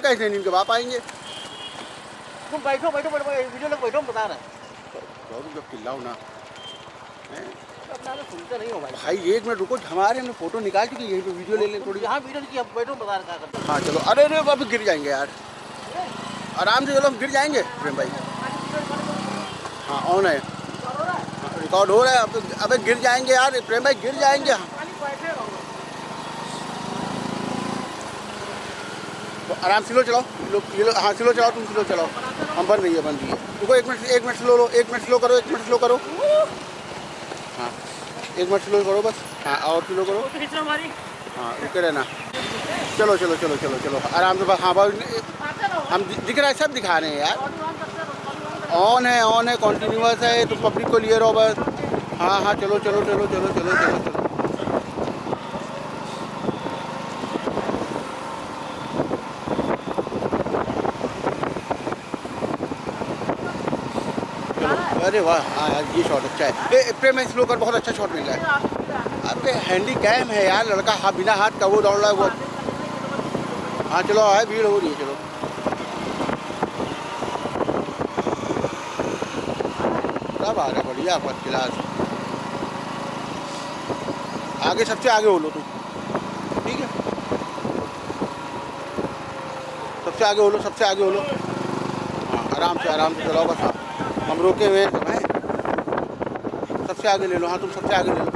कैसे नहीं, इनके बाप आएंगे। तुम बैठो बैठो बैठो वीडियो लोग बैठो बता रहे तुम जब चिल्लाओ ना अपना तो सुनते नहीं हो भाई। भाई, एक मिनट रुको, हमारे हमने फोटो निकाल चुकी, यहीं पे वीडियो ले लें थोड़ी। यहाँ वीडियो की अब बैठो बता रहे क्या करते हाँ चलो, अरे अरे अब गिर जाएंगे यार, आराम से चलो, हम गिर जाएंगे प्रेम भाई। हाँ ऑन है, रिकॉर्ड हो रहा है। अबे गिर जाएंगे यार प्रेम भाई, गिर जाएंगे। तो आराम स्लो चलाओ, ये लो, हाँ स्लो चलाओ, तुम स्लो चलाओ। हम बन रही है रुको, 1 मिनट स्लो लो, 1 मिनट स्लो करो, 1 मिनट स्लो करो। हाँ 1 मिनट स्लो करो बस। हाँ और स्लो करो। हाँ रुके रहना। चलो चलो चलो चलो चलो आराम से बस। हाँ बस, हम दिख रहा है, सब दिखा रहे हैं यार। ऑन है, कॉन्टीन्यूअस है, तुम पब्लिक को लिए रहो बस। हाँ हाँ चलो चलो चलो चलो चलो चलो चलो। अरे वाह, हाँ यार ये शॉट अच्छा है। प्रेम में स्लो कर, बहुत अच्छा शॉट मिल रहा है। अबे हैंडी कैम है यार लड़का, हाँ बिना हाथ का वो दौड़ रहा है वो। हाँ चलो, है भीड़ हो रही है, चलो। सब आ रहा है बढ़िया, फर्स्ट क्लास। आगे सबसे आगे हो लो तुम, ठीक है, सबसे आगे हो लो, सबसे आगे हो लो। हाँ आराम से चलाओ बस। हाँ हम रोके हुए हैं तुम्हें, सबसे आगे ले लो। हाँ तुम सबसे आगे ले लो बस।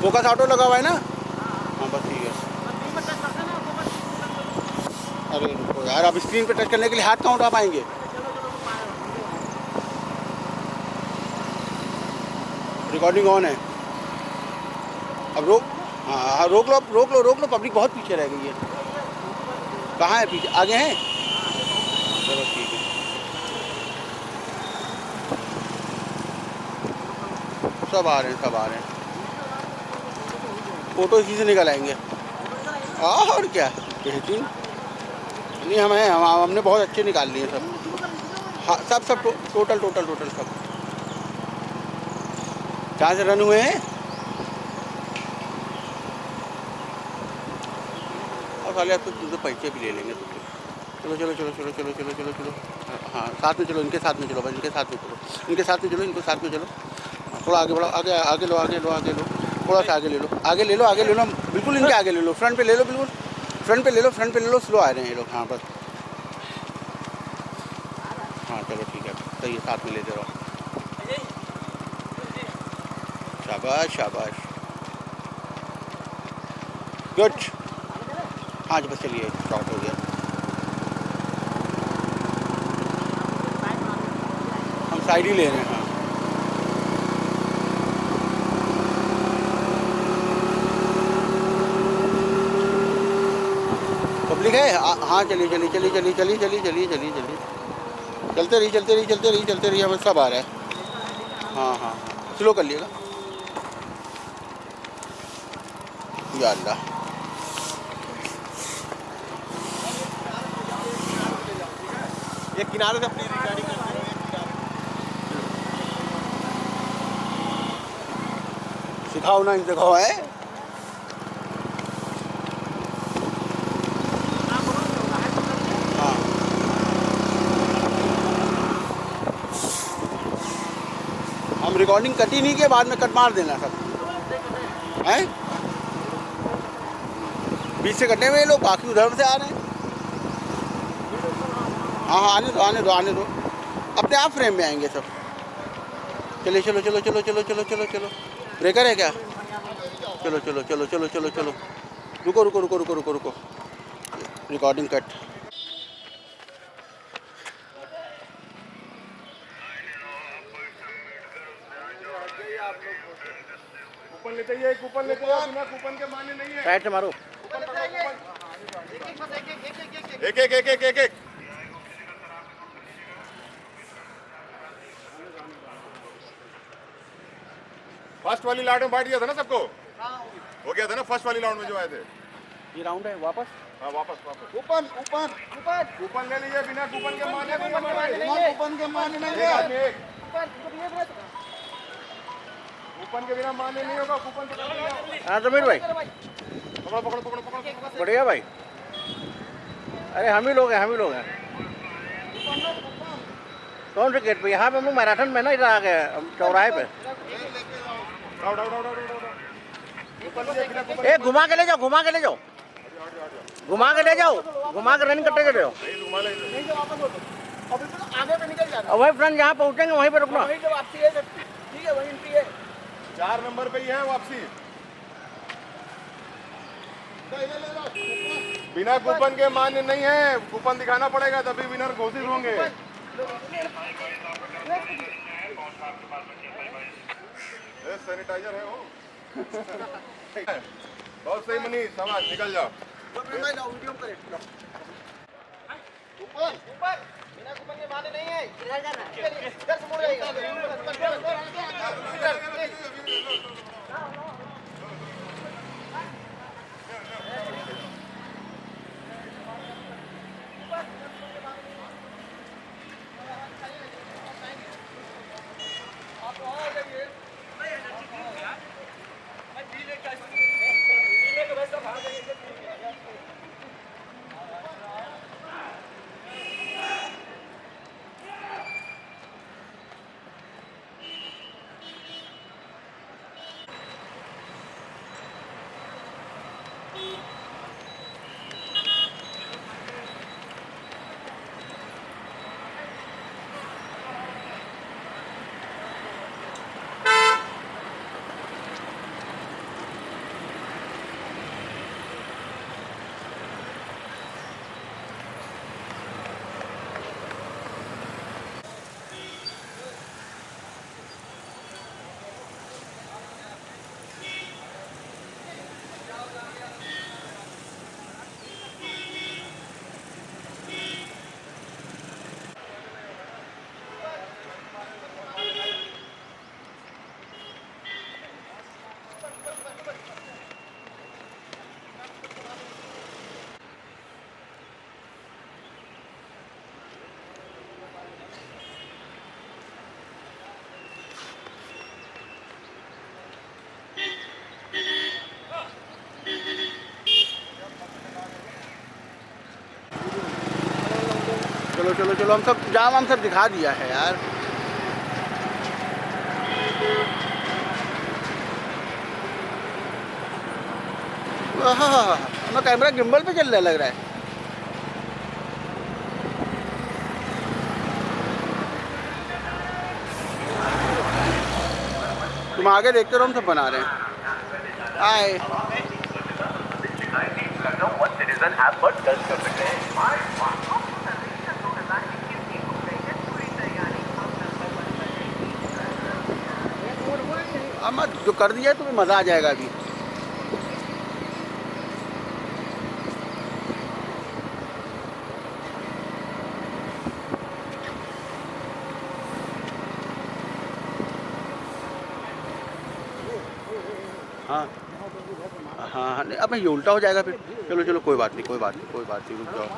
फोकस ऑटो लगा हुआ है ना? हाँ बस ठीक है। अरे रुको यार, अब स्क्रीन पे टच करने के लिए हाथ कहाँ उठा पाएंगे? रिकॉर्डिंग ऑन है। अब रोक, हाँ रोक लो, रोक लो, रोक लो, पब्लिक बहुत पीछे रह गई है। कहाँ है पीछे? आगे हैं? चलो ठीक है। सब आ रहे हैं, सब आ रहे हैं। फोटो इसी से निकल आएंगे और क्या बेहतरीन। नहीं हमने बहुत अच्छे निकाल लिए सब। हाँ सब टोटल सब जहाँ से रन हुए हैं। और खाली आप तो पैसे भी ले लेंगे तो। चलो चलो चलो चलो चलो चलो चलो चलो। हाँ साथ में चलो, इनके साथ में चलो भाई, इनके साथ में चलो, इनके साथ में चलो, इनके साथ में चलो। थोड़ा आगे बढ़ो, आगे आगे लो, आगे लो, आगे लो, थोड़ा सा आगे ले लो, आगे ले लो, आगे ले लो, बिल्कुल इनके आगे ले लो, फ्रंट पे ले लो, बिल्कुल फ्रंट पे ले लो, फ्रंट पे ले लो। स्लो आ रहे हैं ये लोग। हाँ बस, हाँ चलो ठीक है, सही है, साथ में लेते रहो। शाबाश शाबाश, गुड। हाँ जी बस चलिए, शॉर्ट हो गया। हम साइड ही ले रहे हैं। हाँ पब्लिक है। हाँ चलिए चलिए चलिए चलिए चलिए चलिए चलिए चलिए चलिए, चलते रहिए चलते रहिए चलते रहिए चलते रहिए, हमें सब आ रहा है। हाँ हाँ हाँ स्लो कर लिएगा या अल्लाह। ये किनारे से अपनी रिकॉर्डिंग करते हैं। सिखाओ ना, इनसे कहो है। हाँ हम रिकॉर्डिंग कट ही नहीं किया, बाद में कट मार देना सब हैं। बीच से कटने में लोग, बाकी उधर से आ रहे हैं। हाँ हाँ आने दो आने दो आने दो, अपने आप फ्रेम में आएंगे सब। चलिए चलो चलो चलो चलो चलो चलो चलो, ब्रेकर है क्या? चलो चलो चलो चलो चलो चलो, रुको रुको रुको रुको रुको रुको, रिकॉर्डिंग कट। कूपन लेते ही कूपन लेते हैं, बिना कूपन के मान्य नहीं है। साइड से मारो। एक एक एक एक एक एक फर्स्ट वाली लाउंड में बैठ गया था ना सबको, हो गया था ना फर्स्ट वाली लाउंड में जो आए थे। ये राउंड है वापस। हाँ वापस वापस कूपन कूपन कूपन कूपन ले लीजिए बिना कूपन के मान्य नहीं कूपन के मान्य हमारे। नहीं है। कूपन के मान्य नहीं एक है। आदमी एक कूपन इनको दिए बिना कूपन के बिना मान्य नहीं होगा। कूपन के बिना हाँ समीर भाई, चलो भाई पकड़ो पकड़ो पकड़ो पकड़ो। बढ़िया भाई। अरे हम ही लोग हैं, हम ही लोग हैं। कौन से गेट पे? यहाँ पे हम लोग मैराथन में ना, इधर आ गए चौराहे पे। डाउ डाउ डाउ डाउ डाउ कूपन लीजिए बिना कूपन ए घुमा के ले जाओ, घुमा के ले जाओ, घुमा के ले जाओ, घुमा के रनिंग करते चले जाओ। नहीं घुमा ले। नहीं तो वापस हो तो अब बिल्कुल आगे पे निकल जाना। और वही फ्रेंड जहाँ पहुँचेंगे वहीं पे रुकना। वहीं जब आपसी है ठीक है वहीं एंट्री है। 4 नंबर पे ही है वापसी। बिना कूपन के मान्य नहीं है। कूपन दिखाना पड़ेगा तभी विनर घोषित होंगे। सैनिटाइजर है वो। बहुत सही मनीष, समाज निकल जाओ। वीडियो करे ऊपर ऊपर बिना कूपन के माने नहीं है। इधर जाना है, इधर से मुड़ जाएगा। चलो चलो चलो, हम सब जाम हम सब दिखा दिया है यार। अपना कैमरा गिम्बल पे चल रहा लग रहा है। तुम आगे देखते रहो, हम सब बना रहे हैं। आए अब जो कर दिया तुम्हें मज़ा आ जाएगा अभी। हाँ हाँ नहीं, अब ये उल्टा हो जाएगा फिर। चलो चलो कोई बात नहीं, कोई बात नहीं, कोई बात नहीं, रुक जाओ।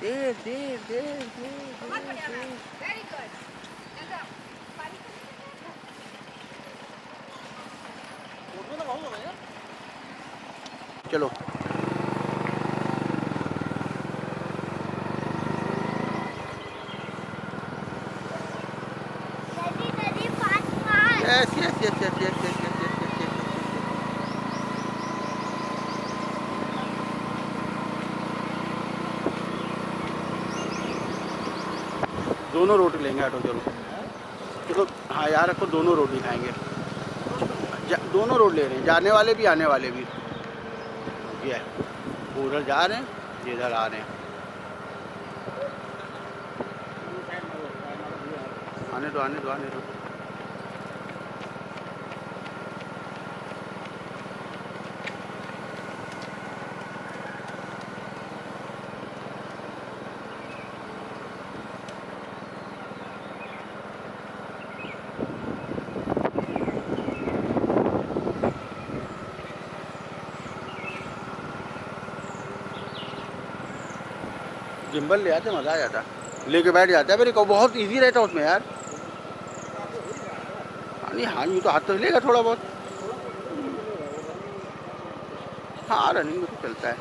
देर देर देर देर चलो yes yes yes yes yes yes yes yes. दोनों रोटी लेंगे ऑटो। चलो चलो हाँ यार, रखो, दोनों रोटी खाएंगे। दोनों रोड ले रहे हैं, जाने वाले भी आने वाले भी। ये वो उधर जा रहे हैं, ये इधर आ रहे हैं। आने दो आने दो आने दो। गिम्बल ले आते मज़ा आ जाता, लेके बैठ जाता है मेरे को, बहुत इजी रहता उसमें यार। नहीं हाँ, यूँ तो हाथ तो लेगा थोड़ा बहुत। हाँ रनिंग में तो चलता है।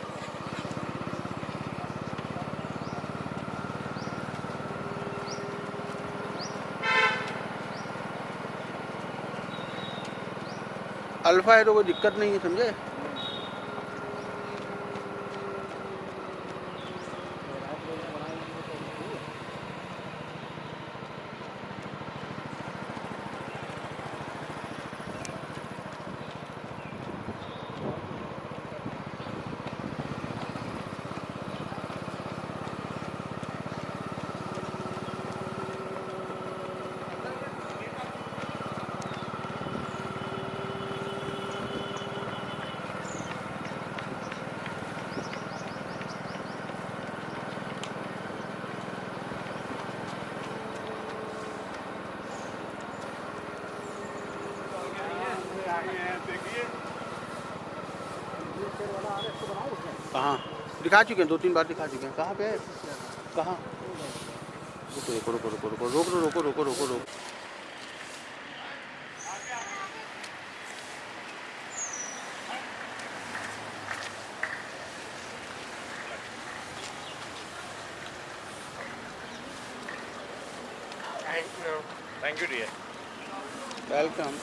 अल्फा है तो कोई दिक्कत नहीं है, समझे। कहाँ दिखा चुके हैं, 2-3 बार दिखा चुके हैं। कहाँ पे है, कहाँ? रुको रुको रुको रुको रुको रुको रुको रुको रुको। Thank you dear. वेलकम।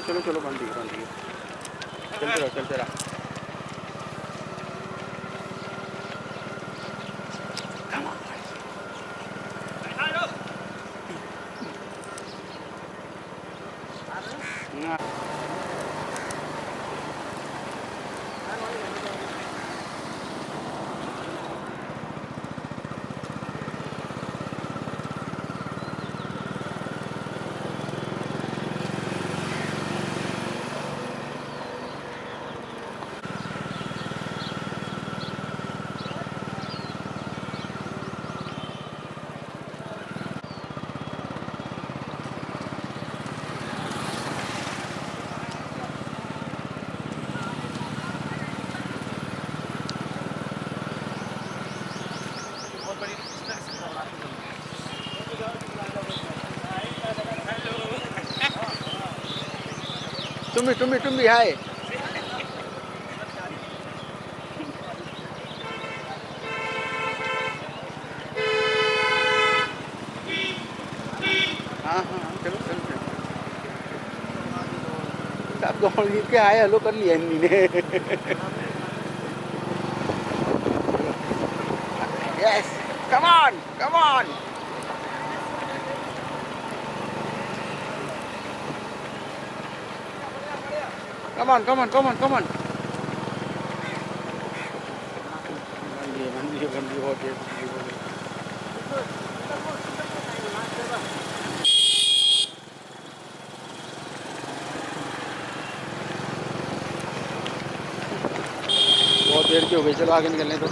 चलो चलो बंद है, चलते रहा। तुम भी हाय। हाँ चलो सब गाँव जीत के आए, हेलो कर लिया इन्हीं ने। Yes come on come on. Come on. बंदी बहुत है। बहुत देर की हो गई, चलो आगे निकलने तो।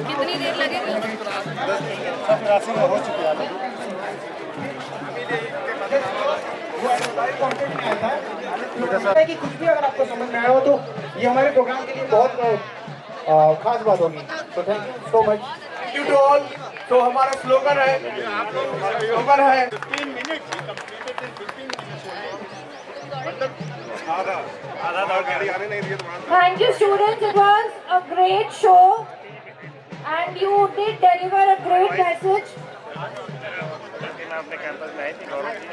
कितनी देर लगेगी? क्रॉसिंग हो चुकी है कि कुछ भी अगर आपको समझ में आया हो तो ये हमारे प्रोग्राम के लिए बहुत खास बात होगी। तो thank you so much. Thank you to all. तो हमारा स्लोगन है 15 मिनट आधा आधा गाड़ी आने नहीं दिए तो Thank you, students. It was a great show, and you did deliver a great message. मैं अपने कैंपस में आई थी Gaurav ji.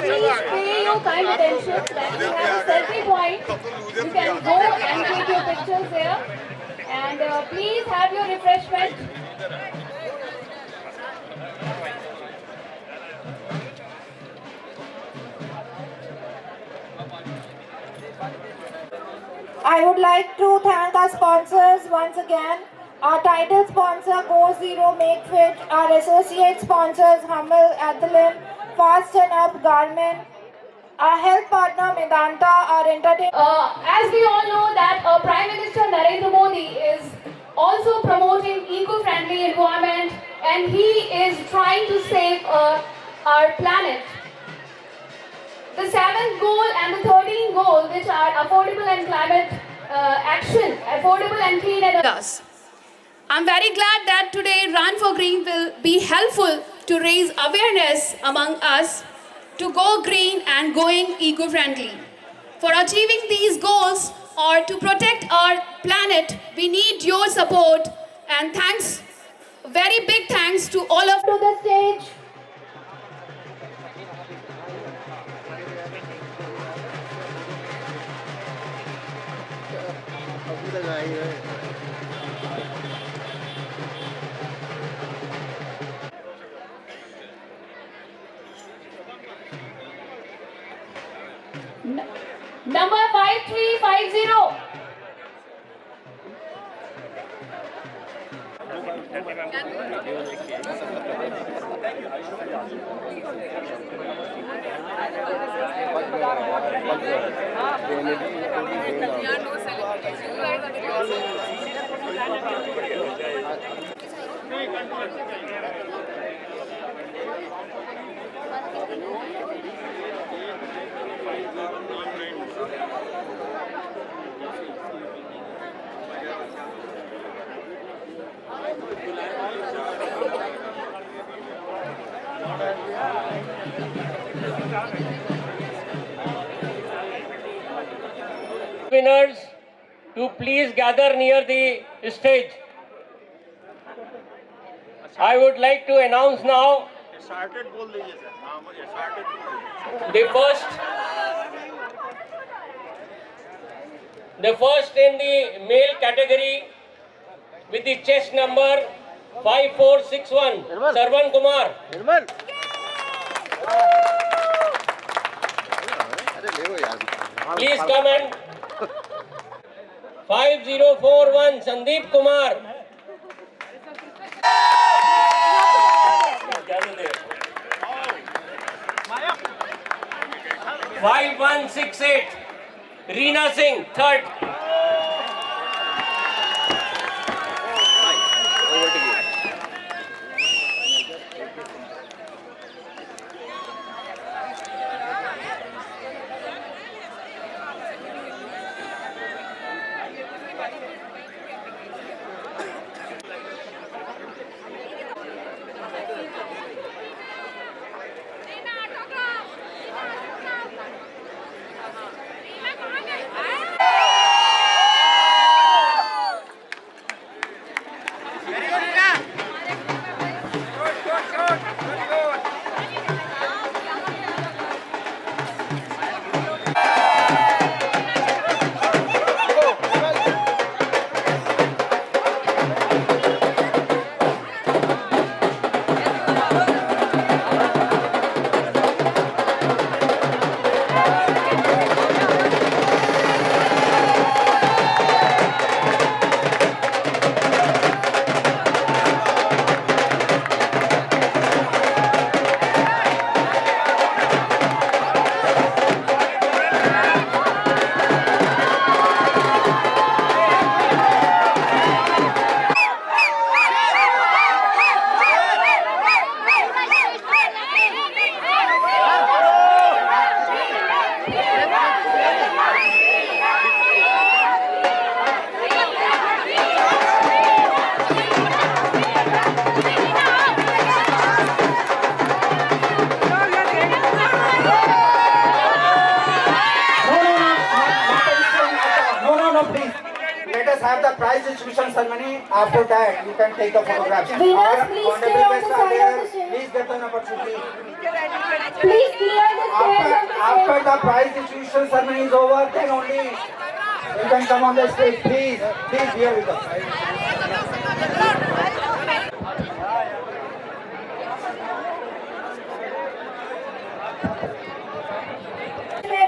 Please pay your kind attention that we have a selfie point. You can go and take your pictures there. And please have your refreshment. I would like to thank our sponsors once again. Our title sponsor, Go Zero Make Fit. Our associate sponsors, Hummel, Athlon, Fast and Up, Garmin. Our health partner, Medanta, our entertainment. As we all know that Prime Minister Narendra Modi is also promoting eco-friendly environment, and he is trying to save our planet. The 7th goal and the 13th goal, which are affordable and climate action, affordable and clean energy. I'm very glad that today Run for Green will be helpful to raise awareness among us to go green and going eco-friendly. For achieving these goals or to protect our planet, we need your support, and thanks, very big thanks to all of you. To the stage. Number 5350. Winners to please gather near the stage. I would like to announce now the first in the male category with the chest number 5461, Sarvan Kumar. Please come and 5041, Sandeep Kumar. 5168, Reena Singh, third. prize distribution ceremony. After that, you can take the photographs. Winners, please stay on the guests are side of there. the stage. Please get an opportunity. Please clear the stage of the After stage. the prize distribution ceremony is over, then only you can come on the stage. Please be here with us.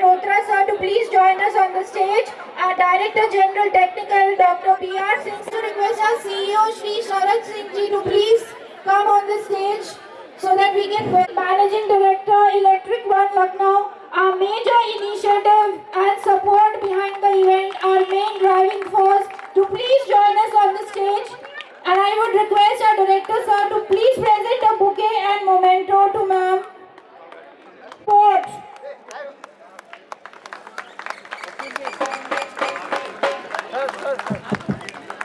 Rotra sir to please join us on the stage. Our Director General Technical Dr. P.R. Singh to request our CEO Shri Sharad Singh ji to please come on the stage so that we can Managing Director Electric One Lucknow. Our major initiative and support behind the event, our main driving force, to please join us on the stage. And I would request our Director sir to please present a bouquet and memento to ma'am. Sports.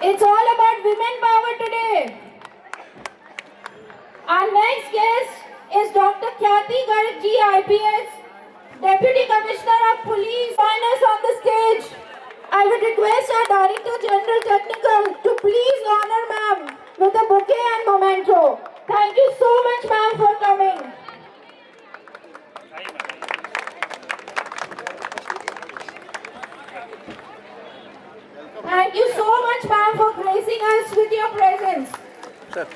It's all about women power today. Our next guest is Dr. Khyati Garg ji, IPS, Deputy Commissioner of Police. Join us on the stage. I would request our Director General Technical to please honor ma'am with a bouquet and memento. Thank you so much ma'am for coming. Thank you so much ma'am for gracing us with your presence. Sir.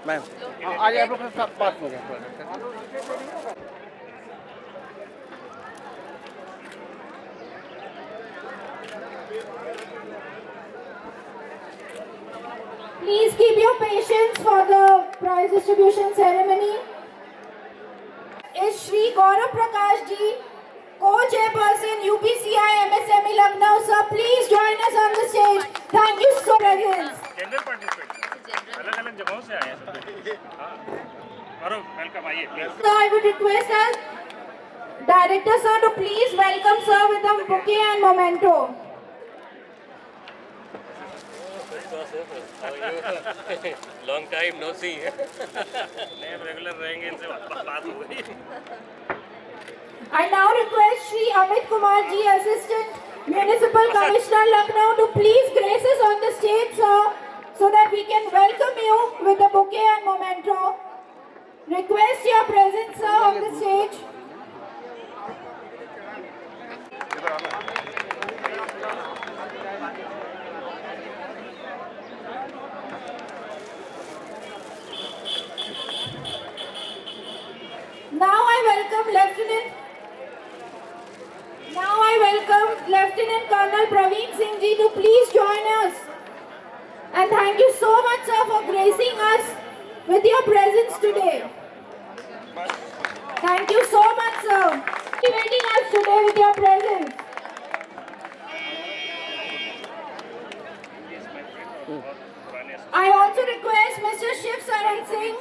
Ma'am आज आप लोग के साथ बात हो गया। Please keep your patience for the prize distribution ceremony. Is Shri Gaurav Prakash ji, Co-Chairperson UPCI MSME Lucknow, sir, please join us on the stage. Thank you so much. General participant अलग अलग जगहों से आए हैं सब। हाँ और welcome आइए please. So I would request our Director sir to please welcome sir with a bouquet and memento. Long time no see नहीं रेगुलर रहेंगे इनसे बात हो गई I now request Shri Amit Kumar ji, Assistant Municipal Commissioner Lucknow, to please grace us on the stage, sir, so that we can welcome you with a bouquet and memento. Request your presence, sir, on the stage. Now I welcome Lieutenant Colonel Praveen Singh ji to please join us. And thank you so much, sir, for gracing us with your presence today. Thank you so much, sir, for motivating us today with your presence. I also request Mr. Shiv Saran Singh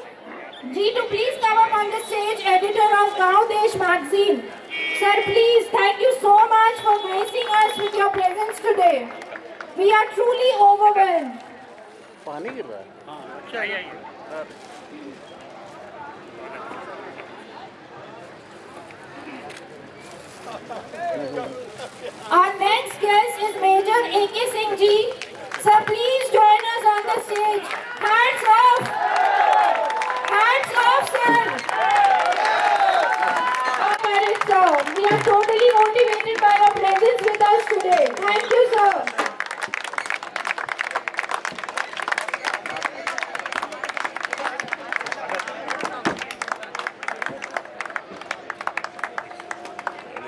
ji to please come up on the stage, editor of Gaon Desh magazine. Sir, please, thank you so much for gracing us with your presence today. We are truly overwhelmed. पानी गिर रहा है। हाँ अच्छा आइए Our next guest is Major A.K. Singh ji. Sir, please join us on the stage. Hands off! Hands off, sir! Sir, we are totally motivated by your presence with us today. Thank you, sir.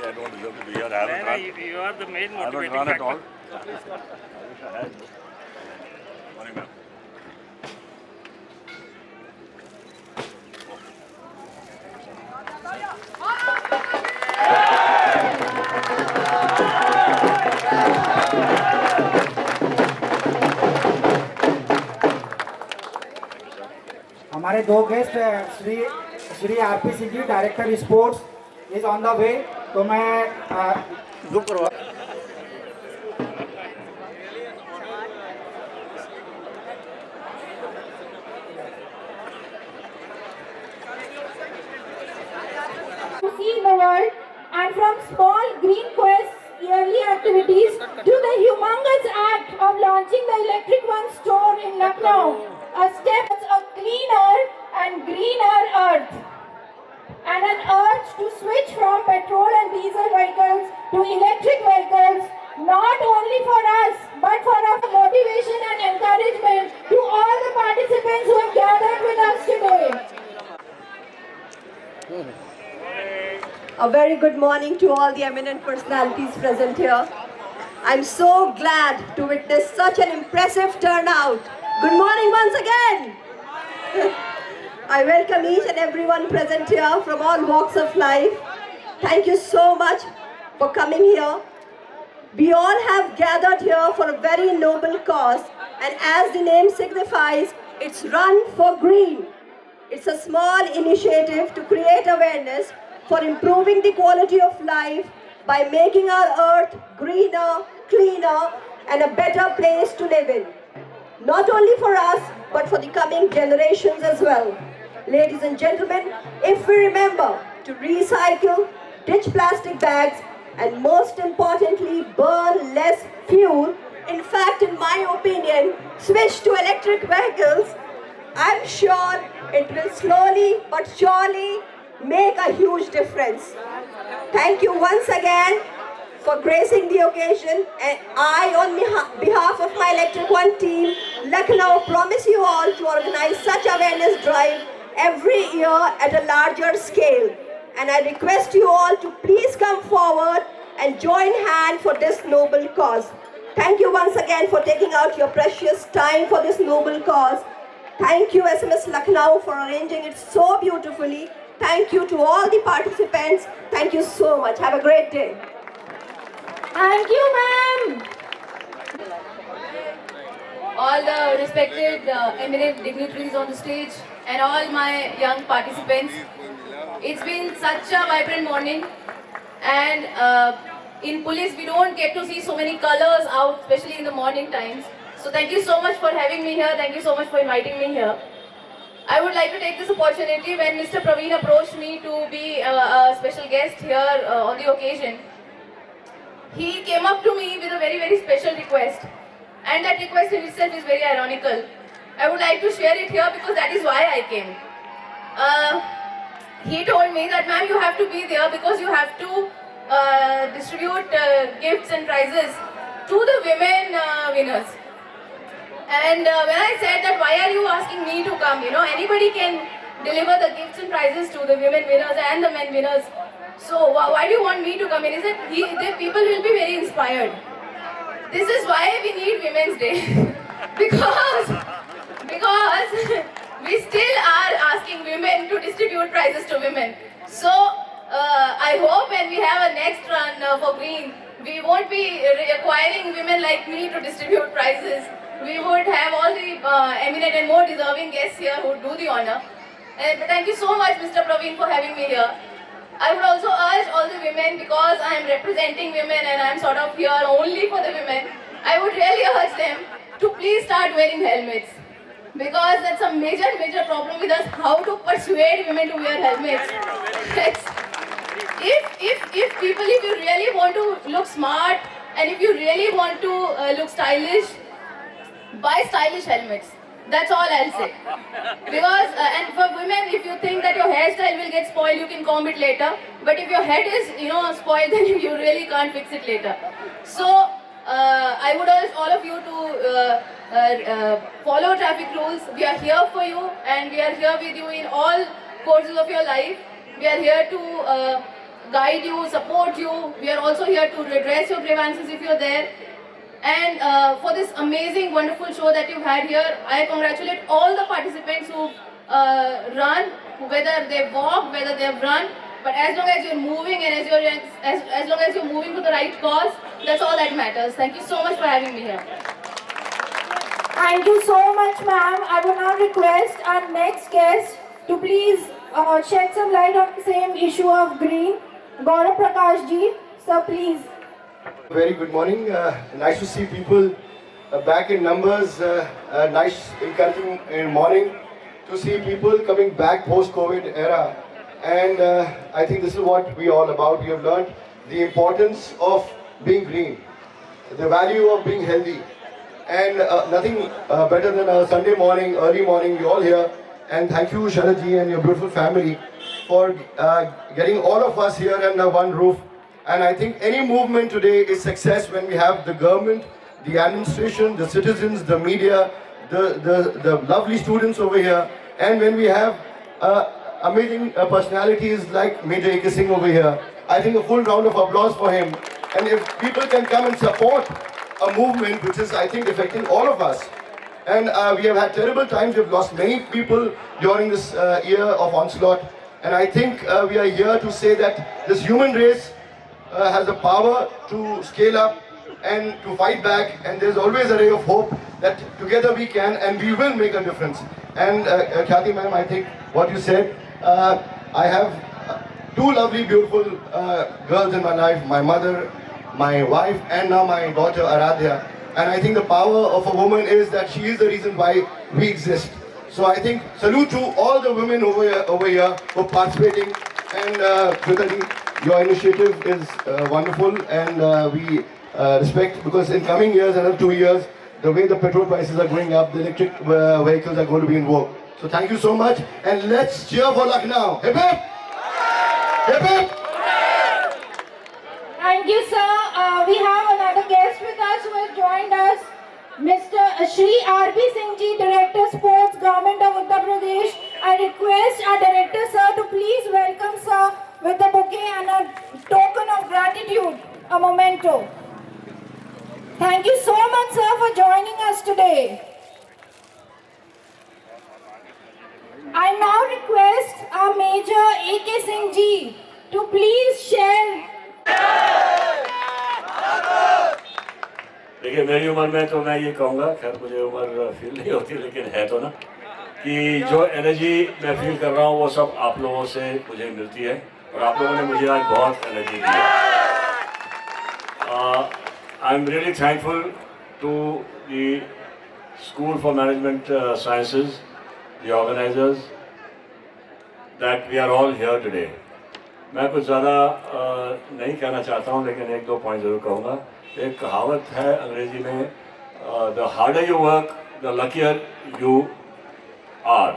I don't deserve to be here. I haven't run. You are the main I haven't motivating run at factor. all. I wish I had. Morning, ma'am. हमारे दो guest Shri RP Singh ji, director sports is on the way. तो मैं group करवा world, and from small Green Quest yearly activities to the humongous act of launching the Electric One store in Lucknow, a step towards a cleaner and greener earth, and an urge to switch from petrol and diesel vehicles to electric vehicles, not only for us, but for our motivation and encouragement to all the participants who have gathered with us today. A very good morning to all the eminent personalities present here. I'm so glad to witness such an impressive turnout. Good morning once again. I welcome each and everyone present here from all walks of life. Thank you so much for coming here. We all have gathered here for a very noble cause, and as the name signifies, it's Run for Green. It's a small initiative to create awareness for improving the quality of life by making our earth greener, cleaner, and a better place to live in. Not only for us, but for the coming generations as well. Ladies and gentlemen, if we remember to recycle, ditch plastic bags, and most importantly, burn less fuel, in fact, in my opinion, switch to electric vehicles, I'm sure it will slowly but surely make a huge difference. Thank you once again for gracing the occasion, and I, on behalf of my Electric One team, Lucknow, promise you all to organize such awareness drive every year at a larger scale. And I request you all to please come forward and join hands for this noble cause. Thank you once again for taking out your precious time for this noble cause. Thank you SMS Lucknow for arranging it so beautifully. Thank you to all the participants. Thank you so much. Have a great day. Thank you, ma'am. All the respected eminent dignitaries on the stage and all my young participants. It's been such a vibrant morning, and in police we don't get to see so many colors out, especially in the morning times. So thank you so much for having me here. Thank you so much for inviting me here. I would like to take this opportunity when Mr. Praveen approached me to be a special guest here on the occasion. He came up to me with a very, very special request, and that request in itself is very ironical. I would like to share it here because that is why I came. He told me that, ma'am, you have to be there because you have to distribute gifts and prizes to the women winners. And when I said that, why are you asking me to come? You know, anybody can deliver the gifts and prizes to the women winners and the men winners. So why do you want me to come in? Is it the people will be very inspired. This is why we need Women's Day. because we still are asking women to distribute prizes to women. So I hope when we have a next run for Green, we won't be requiring women like me to distribute prizes. We would have all the eminent and more deserving guests here who do the honor. But thank you so much, Mr. Praveen, for having me here. I would also urge all the women, because I am representing women and I am sort of here only for the women, I would really urge them to please start wearing helmets. Because that's a major, major problem with us, how to persuade women to wear helmets. If you really want to look smart and if you really want to look stylish, buy stylish helmets. That's all I'll say. Because, and for women, if you think that your hairstyle will get spoiled, you can comb it later. But if your head is, spoiled, then you really can't fix it later. So, I would urge all of you to follow traffic rules. We are here for you, and we are here with you in all courses of your life. We are here to guide you, support you. We are also here to redress your grievances if you're there. And for this amazing, wonderful show that you've had here, I congratulate all the participants who've run, whether they've walked, whether they've run. But as long as you're moving and as long as you're moving for the right cause, that's all that matters. Thank you so much for having me here. Thank you so much, ma'am. I will now request our next guest to please shed some light on the same issue of green. Gaurav Prakash ji, sir, please. Very good morning. Nice to see people back in numbers. Nice, encouraging morning to see people coming back post-COVID era. And I think this is what we are all about. We have learned the importance of being green, the value of being healthy. And nothing better than a Sunday morning, early morning, we all here. And thank you, Sharad ji and your beautiful family for getting all of us here under one roof. And I think any movement today is success when we have the government, the administration, the citizens, the media, the lovely students over here. And when we have amazing personalities like Major A.K. Singh over here, I think a full round of applause for him. And if people can come and support a movement which is, I think, affecting all of us. And we have had terrible times. We have lost many people during this year of onslaught. And I think we are here to say that this human race has the power to scale up and to fight back. And there's always a ray of hope that together we can and we will make a difference. And Khyati ma'am, I think what you said, I have two lovely, beautiful girls in my life, my mother, my wife, and now my daughter Aradhya. And I think the power of a woman is that she is the reason why we exist. So I think salute to all the women over here for participating. And Shweta, your initiative is wonderful, and we respect, because in coming years, another 2 years, the way the petrol prices are going up, the electric vehicles are going to be in vogue. So thank you so much, and let's cheer for Lucknow. Hip hip! Hip hip! Thank you, sir. We have another guest with us who has joined us, Mr. Shri R.B. Singh Ji, Director Sports, Government of Uttar Pradesh. I request our Director, sir, to please welcome sir with a bouquet and a token of gratitude, a memento. Thank you so much, sir, for joining us today. I now request our Major A.K. Singh Ji to please share. देखिए, मेरी उम्र में तो मैं ये कहूँगा, खैर मुझे उम्र फील नहीं होती, लेकिन है तो ना, कि जो एनर्जी मैं फील कर रहा हूँ वो सब आप लोगों से मुझे मिलती है, और आप लोगों ने मुझे आज बहुत एनर्जी दी है. I am really thankful to the school for management sciences, the organizers, that we are all here today. मैं कुछ ज़्यादा नहीं कहना चाहता हूँ, लेकिन एक दो पॉइंट ज़रूर कहूँगा. एक कहावत है अंग्रेजी में, the harder you work the luckier you are.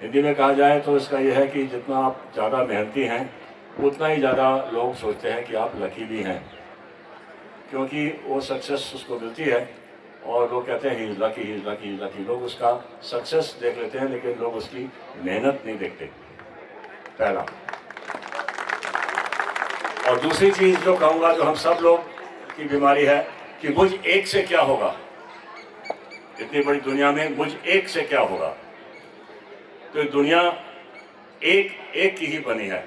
Hindi में कहा जाए तो इसका यह है कि जितना आप ज़्यादा मेहनती हैं, उतना ही ज़्यादा लोग सोचते हैं कि आप लकी भी हैं, क्योंकि वो सक्सेस उसको मिलती है और लोग कहते हैं he is lucky, he is lucky, he is lucky. लोग उसका सक्सेस देख लेते हैं, लेकिन लोग उसकी मेहनत नहीं देखते. पहला. और दूसरी चीज़ जो कहूँगा, जो हम सब लोग की बीमारी है कि मुझ एक से क्या होगा. इतनी बड़ी दुनिया में मुझ एक से क्या होगा. तो दुनिया एक की ही बनी है.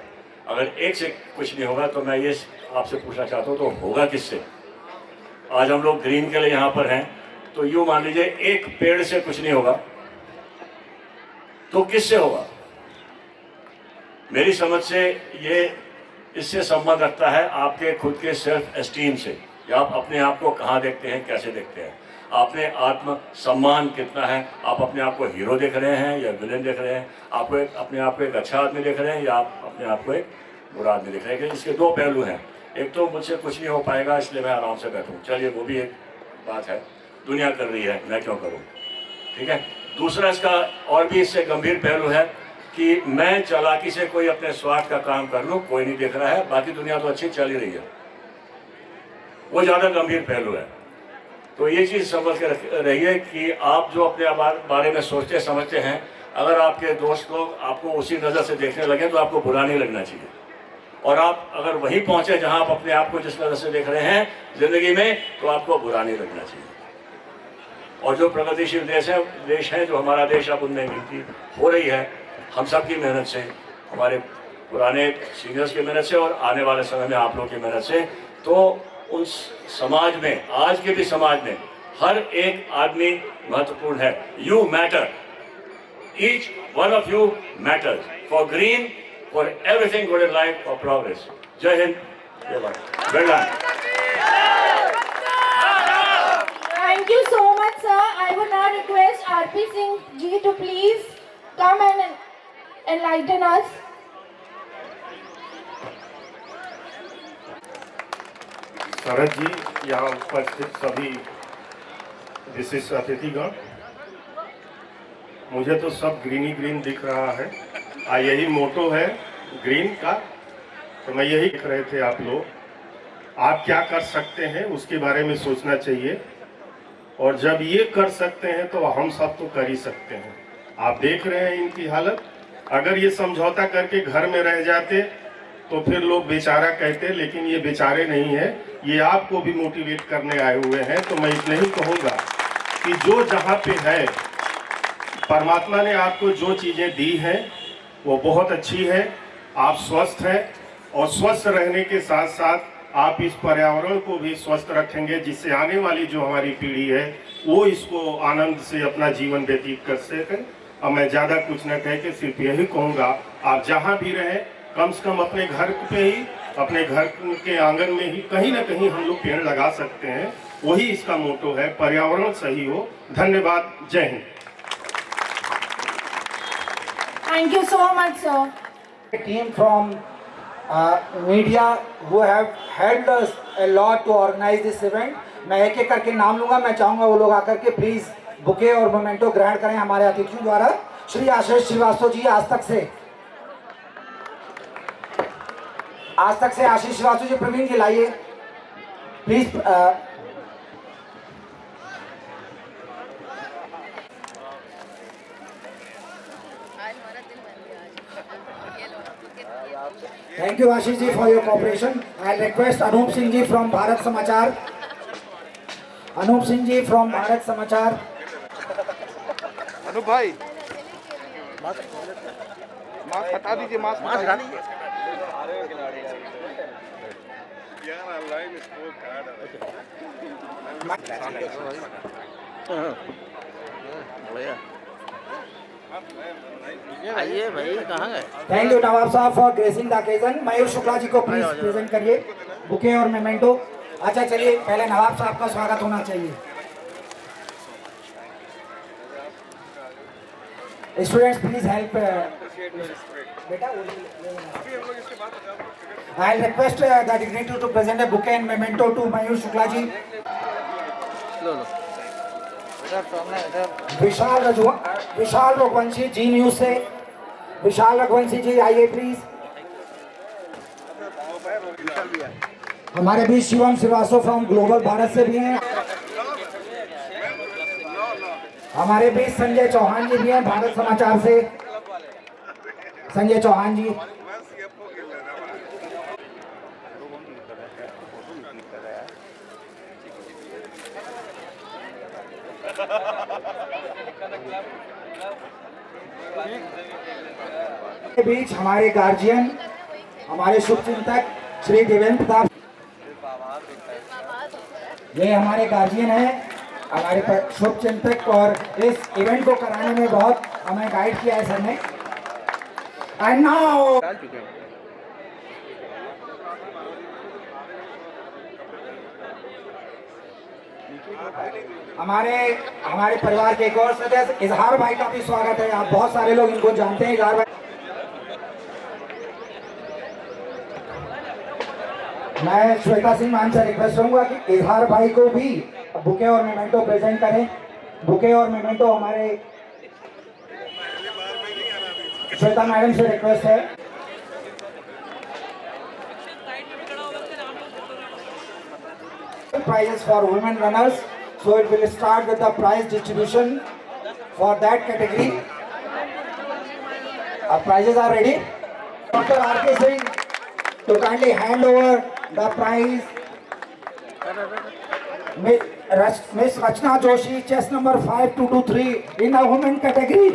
अगर एक से कुछ नहीं होगा तो मैं ये आपसे पूछना चाहता हूँ, तो होगा किससे. आज हम लोग ग्रीन के लिए यहाँ पर हैं, तो यूँ मान लीजिए एक पेड़ से कुछ नहीं होगा तो किससे होगा. मेरी समझ से ये इससे संबंध रखता है आपके खुद के सेल्फ एस्टीम से, कि आप अपने आप को कहाँ देखते हैं, कैसे देखते हैं, आपने आत्म सम्मान कितना है, आप अपने आप को हीरो देख रहे हैं या विलेन देख रहे हैं, आप अपने आप को एक अच्छा आदमी देख रहे हैं या आप अपने आप को एक बुरा आदमी देख रहे हैं. इसके दो पहलू हैं. एक तो मुझसे कुछ नहीं हो पाएगा इसलिए मैं आराम से बैठूँ, चलिए वो भी एक बात है, दुनिया कर रही है मैं क्यों करूँ, ठीक है. दूसरा इसका और भी इससे गंभीर पहलू है कि मैं चालाकी से कोई अपने स्वार्थ का काम कर लूँ, कोई नहीं देख रहा है, बाकी दुनिया तो अच्छी चल ही रही है. वो ज़्यादा गंभीर पहलू है. तो ये चीज़ समझ के रहिए कि आप जो अपने बारे में सोचते समझते हैं, अगर आपके दोस्त लोग आपको उसी नज़र से देखने लगे तो आपको बुरा नहीं लगना चाहिए. और आप अगर वहीं पहुँचे जहाँ आप अपने आप को जिस नज़र से देख रहे हैं ज़िंदगी में, तो आपको बुरा नहीं लगना चाहिए. और जो प्रगतिशील देश है जो हमारा देश, अब उनमें गिनती हो रही है हम सब की मेहनत से, हमारे पुराने सीनियर्स की मेहनत से और आने वाले समय में आप लोगों की मेहनत से. तो उस समाज में, आज के भी समाज में, हर एक आदमी महत्वपूर्ण है. You matter, each one of you matters for green, for everything good in life, for progress. जय हिंद, जय Bharat. Well done. Thank you so much, sir. I would now request R.P. Singh Ji to please come and enlighten us. शरद जी, यहाँ उपस्थित सभी विशिष्ट अतिथिगण, मुझे तो सब green ही green दिख रहा है। यही मोटो है ग्रीन का, तो मैं यही कह रहे थे आप लोग, आप क्या कर सकते हैं उसके बारे में सोचना चाहिए, और जब ये कर सकते हैं तो हम सब तो कर ही सकते हैं। आप देख रहे हैं इनकी हालत, अगर ये समझौता करके घर में रह जाते तो फिर लोग बेचारा कहते, लेकिन ये बेचारे नहीं है, ये आपको भी मोटिवेट करने आए हुए हैं। तो मैं इतना ही कहूँगा कि जो जहाँ पे है, परमात्मा ने आपको जो चीज़ें दी हैं वो बहुत अच्छी है। आप स्वस्थ हैं, और स्वस्थ रहने के साथ साथ आप इस पर्यावरण को भी स्वस्थ रखेंगे, जिससे आने वाली जो हमारी पीढ़ी है वो इसको आनंद से अपना जीवन व्यतीत कर सकें। और मैं ज़्यादा कुछ न कह के सिर्फ यही कहूँगा, आप जहाँ भी रहें कम से कम अपने घर पे ही, अपने घर के आंगन में ही कहीं ना कहीं हम लोग पेड़ लगा सकते हैं। वही इसका मोटो है, पर्यावरण सही हो। धन्यवाद, जय Hind. Thank you so much, sir. A team from media who have helped us a lot to organize this event. मैं एक एक करके नाम लूंगा, मैं चाहूंगा वो लोग आकर के प्लीज बुके और मोमेंटो ग्रहण करें हमारे अतिथियों द्वारा। श्री आशीष श्रीवास्तव जी आज तक से आशीष श्रीवास्तव जी, प्रवीण जी लाइए please. Thank you Ashish ji for your cooperation. I request Anoop Singh ji from Bharat Samachar. Anoop Singh ji from Bharat Samachar. Anoop भाई मास्क हटा दीजिए, मास्क हटा दीजिए। आइए भाई, कहाँ गए? थैंक यू नवाब साहब फॉर ग्रेसिंग द ओकेजन। मयूर शुक्ला जी को प्लीज प्रेजेंट करिए बुके और मेमेंटो। अच्छा चलिए, पहले नवाब साहब का स्वागत होना चाहिए। स्टूडेंट्स प्लीज हेल्प बेटा। I request the dignitary to present a bouquet and memento to Mayur Shukla ji. लो लो विशाल रघुवंशी जी न्यूज से। विशाल रघुवंशी जी आइए प्लीज। हमारे बीच शिवम श्रीवास्तव फ्रॉम ग्लोबल भारत से भी हैं। हमारे बीच संजय चौहान जी भी हैं भारत समाचार से। संजय चौहान जी। के बीच हमारे गार्जियन, हमारे शुभचिंतक श्री देवेंद्र प्रताप, ये हमारे गार्जियन हैं, हमारे शुभचिंतक, और इस इवेंट को कराने में बहुत हमें गाइड किया है सर ने। एंड नाउ हमारे परिवार के एक और सदस्य इजहार भाई का भी स्वागत है। आप बहुत सारे लोग इनको जानते हैं। इजहार भाई, मैं श्वेता सिंह मैम से रिक्वेस्ट करूंगा कि इजहार भाई को भी बुके और मेमेंटो प्रेजेंट करें। बुके और मेमेंटो हमारे श्वेता मैडम से रिक्वेस्ट है। Prizes for women runners, so it will start with the prize distribution for that category. Our prizes are ready. Dr. R.K. Singh to kindly hand over the prize. Miss Rachna Joshi, chest number 5223 in the women category.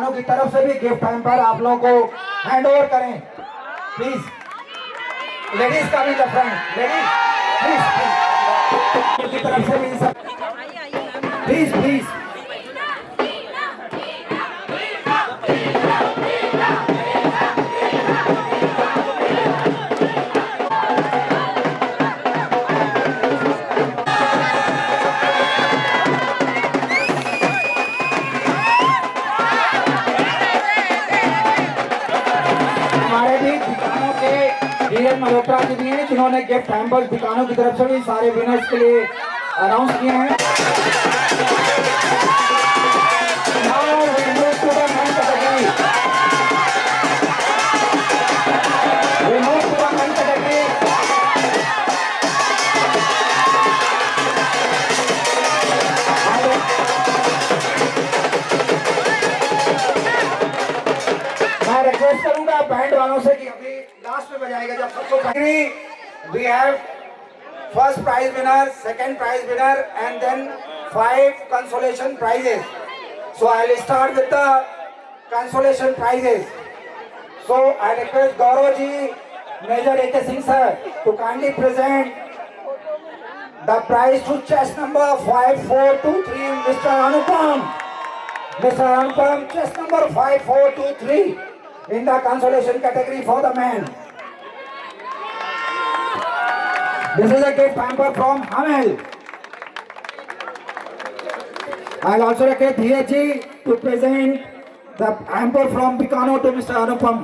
बिकानो की तरफ से भी gift hamper आप लोगों को hand over करें please. Ladies का भी फ्रेंड, लेडीज प्लीज की तरफ से भी सब प्लीज प्लीज। हमारे भी बिकानो के धीरज मल्होत्रा जी भी हैं जिन्होंने गिफ्ट हैम्पर्स बिकानो की तरफ से भी सारे विनर्स के लिए अनाउंस किए हैं। Now we move to the men category. We move to the men category. मैं रिक्वेस्ट करूंगा बैंड वालों से कि अभी लास्ट में बजाएगा जब सबको we have first prize winner, second prize winner and then 5 consolation prizes. So I'll start with the consolation prizes. So I request Gaurav ji, Major A.K. Singh sir to kindly present the prize to chest number 5423, Mr. Anupam. Mr. Anupam, chest number 5423 in the consolation category for the men. This is a gift hamper from Hamel. I'll also request Dheeraj ji to present the hamper from Bikano to Mr. Anupam.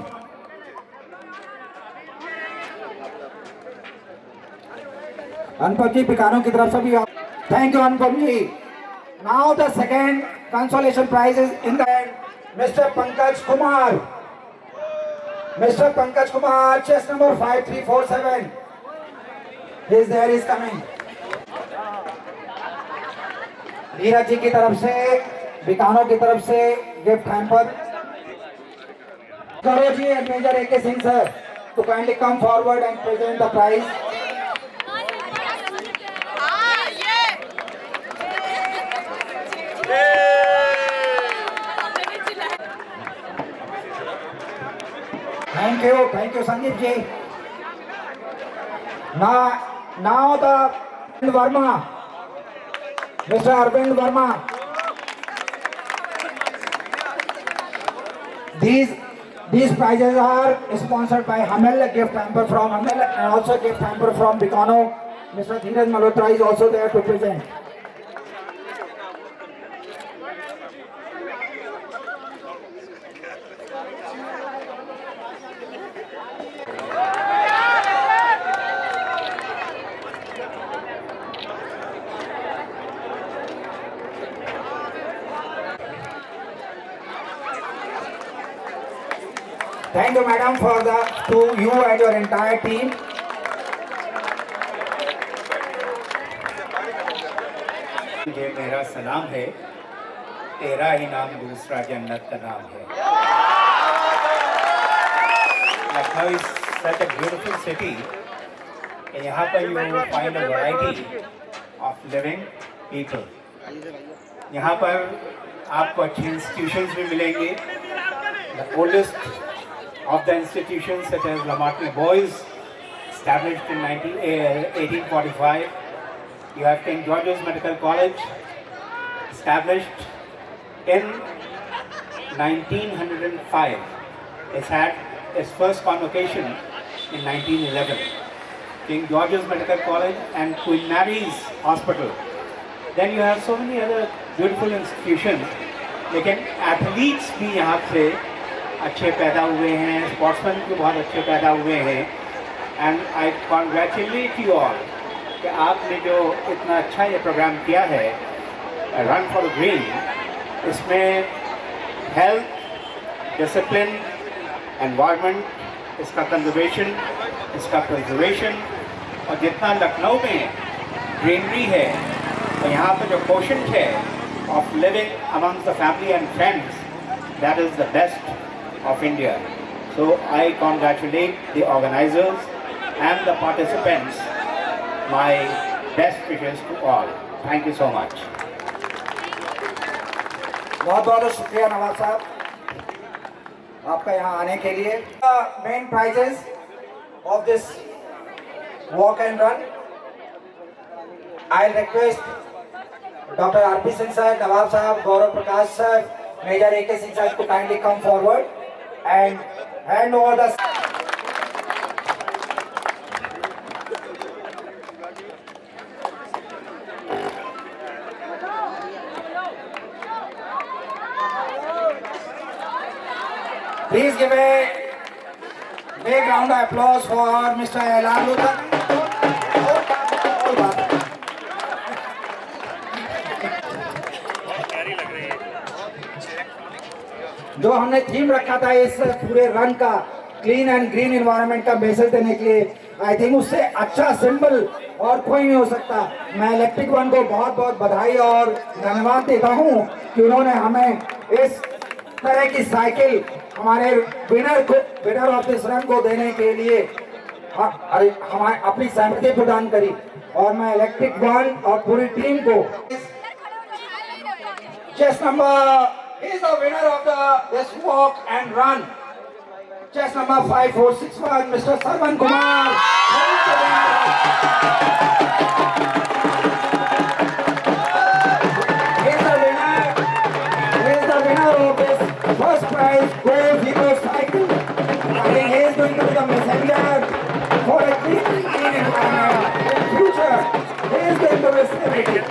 Anupam ji, Bikano की तरफ से भी आप thank you Anupam ji. Now the second consolation prize is in the hand, Mr. Pankaj Kumar. Mr. Pankaj Kumar, chest number 5347. He is there, is coming. धीरज जी की तरफ से, बिकानो की तरफ से गिफ्ट हैम्पर। करो जी and major A.K. Singh sir to kindly come forward and present the prize. Thank you Sandeep ji. Now the Verma. Mr. Arvind Verma. These prizes are sponsored by Hamel, a gift hamper from Hamel, and also a gift hamper from Bikano. Mr. Dheeraj Malhotra is also there to present. Thank you, madam, to you and your entire team. मुझे मेरा सलाम है, तेरा ही नाम दूसरा जन्नत का नाम है। Lucknow is such a beautiful city. यहाँ पर you find a variety of living people. यहाँ पर आपको अच्छे institutions भी मिलेंगे. The oldest of the institutions such as Lamartine Boys, established in 1845. You have King George's Medical College, established in 1905. It's had its first convocation in 1911. King George's Medical College and Queen Mary's Hospital. Then you have so many other beautiful institutions. लेकिन athletes भी यहाँ से अच्छे पैदा हुए हैं, sportsman भी बहुत अच्छे पैदा हुए हैं। And I congratulate you all कि आपने जो इतना अच्छा ये प्रोग्राम किया है रन फॉर ग्रीन, इसमें हेल्थ, डिसिप्लिन, एनवायरनमेंट, इसका कंजर्वेशन, इसका प्रिजर्वेशन, और जितना लखनऊ में ग्रीनरी है और यहाँ पर जो कोशेंट है of living amongst the family and friends, that is the best of India. So I congratulate the organizers and the participants. My best wishes to all. Thank you so much. बहुत बहुत शुक्रिया नवाब साहब। आपका यहाँ आने के लिए। Main prizes of this walk and run, I request doctor RP Singh sir, Nawab Sahab, Gaurav Prakash sir, major AK Singh sir to kindly come forward and hand over the Please give a big round of applause for Mr. Elan Luthan. जो हमने theme रखा था इस पूरे run का, clean and green environment का message देने के लिए, आई थिंक उससे अच्छा सिंबल और कोई नहीं हो सकता। मैं इलेक्ट्रिक वन को बहुत बहुत बधाई और धन्यवाद देता हूं कि उन्होंने हमें इस तरह की साइकिल हमारे विनर ऑफ दिस रन को देने के लिए हमारे अपनी सहमति प्रदान करी, और मैं इलेक्ट्रिक वन और पूरी टीम को chest number is the winner of this walk and run. Chess number 5461, Mr. Sarvan Kumar. He is the winner of this first prize Go Zero cycle. I think he is going to be the messenger for a clean environment in future. He is going to be celebrated.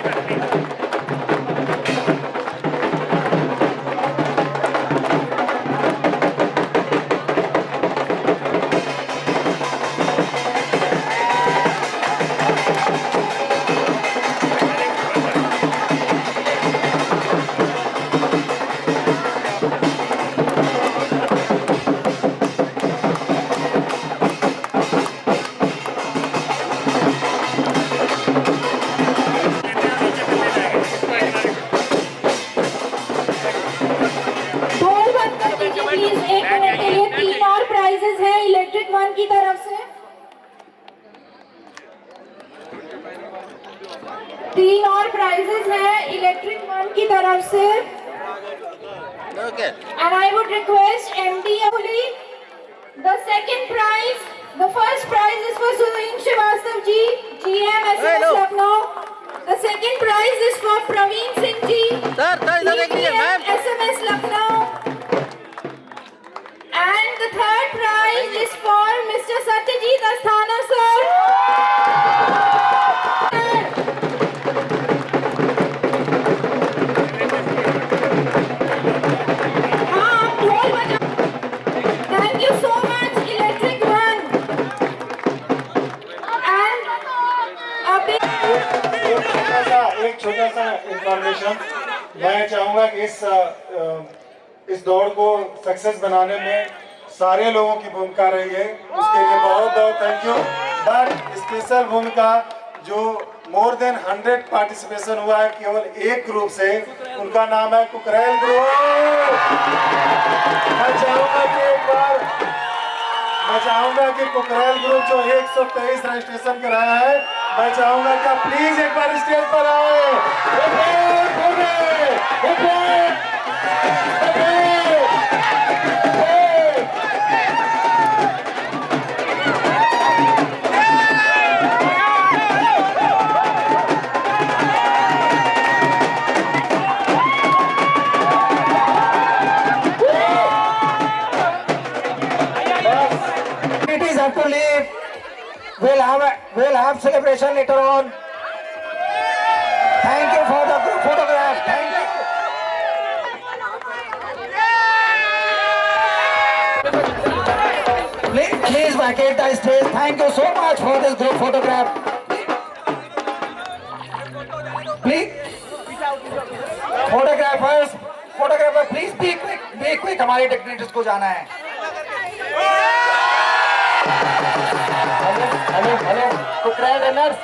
तीन और prices हैं electric one की तरफ से। And I would request MD Abuli, the second prize, the first prize is for Suhin Srivastav ji, GM SMS Lucknow. The second prize is for Praveen Singh ji, GM SMS Lucknow. And the third prize is for Mr. Satyajit Asthana sir. एक छोटा सा information मैं चाहूँगा कि इस दौड़ को success बनाने में सारे लोगों की भूमिका रही है, उसके लिए बहुत बहुत थैंक यू। बट स्पेशल भूमिका जो मोर देन 100 पार्टिसिपेशन हुआ है केवल एक ग्रुप से, उनका नाम है कुकरेल ग्रुप। मैं चाहूँगा कि कुकरेल ग्रुप जो 123 रजिस्ट्रेशन कराया है, मैं चाहूँगा कि आप प्लीज एक बार स्टेज पर आए। Have to leave. We'll have celebration later on. Thank you for the group photograph. Thank you. Please vacate the stage. Thank you so much for this group photograph. Please, photographer, please be quick. हमारे technicians को जाना है। Hello, Kukrel runners.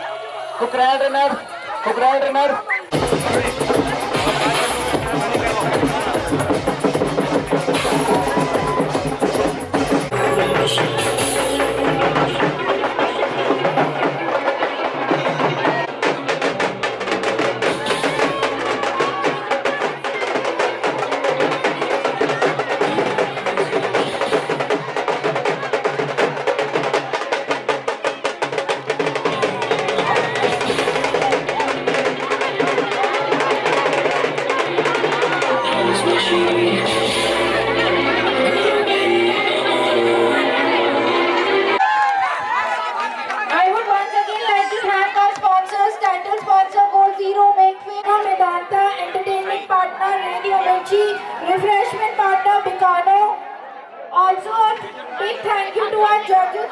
big thank you to our judges.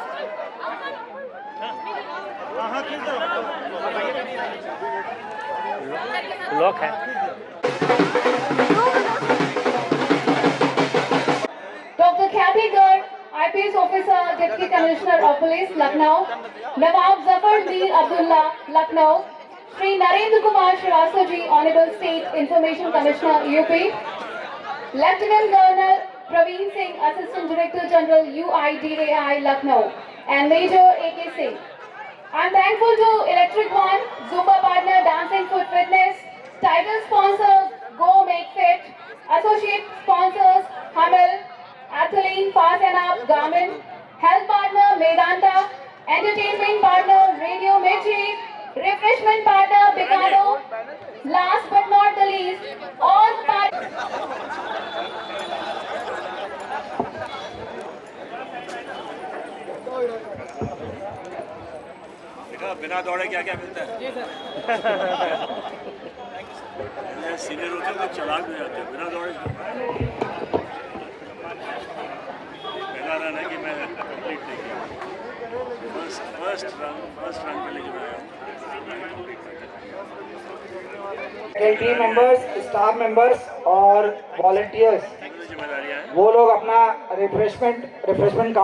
Lock है Dr. Kathy Garg, IPS Officer, Deputy Commissioner of Police, Lucknow. Nawab Zafar Mir Abdullah, Lucknow. Shri Narendra Kumar Srivastava ji, Honorable State Information Commissioner, UP. Lieutenant Colonel Praveen Singh, Assistant Director General, UIDAI, Lucknow. And Major A.K. Singh. I'm thankful to Electric One, Zumba partner Dancing Foot Fitness, title sponsor Go Make Fit, associate sponsors Hamel, Athelene, Fast and Up, Garmin, health partner Medanta, entertainment partner Radio Mirchi, refreshment partner Picado, last but not the least, all partners. बिना दौड़े क्या क्या मिलता है? Senior होते तो चलाक हो जाते हैं, बिना दौड़े पहला रन है कि मैं कंप्लीट नहीं किया, फर्स्ट रन पे लेके मैं आया हूँ। टीम मेंबर्स, स्टाफ मेंबर्स और वॉलंटियर्स जिम्मेदारियाँ हैं। वो लोग अपना रिफ्रेशमेंट काउंटर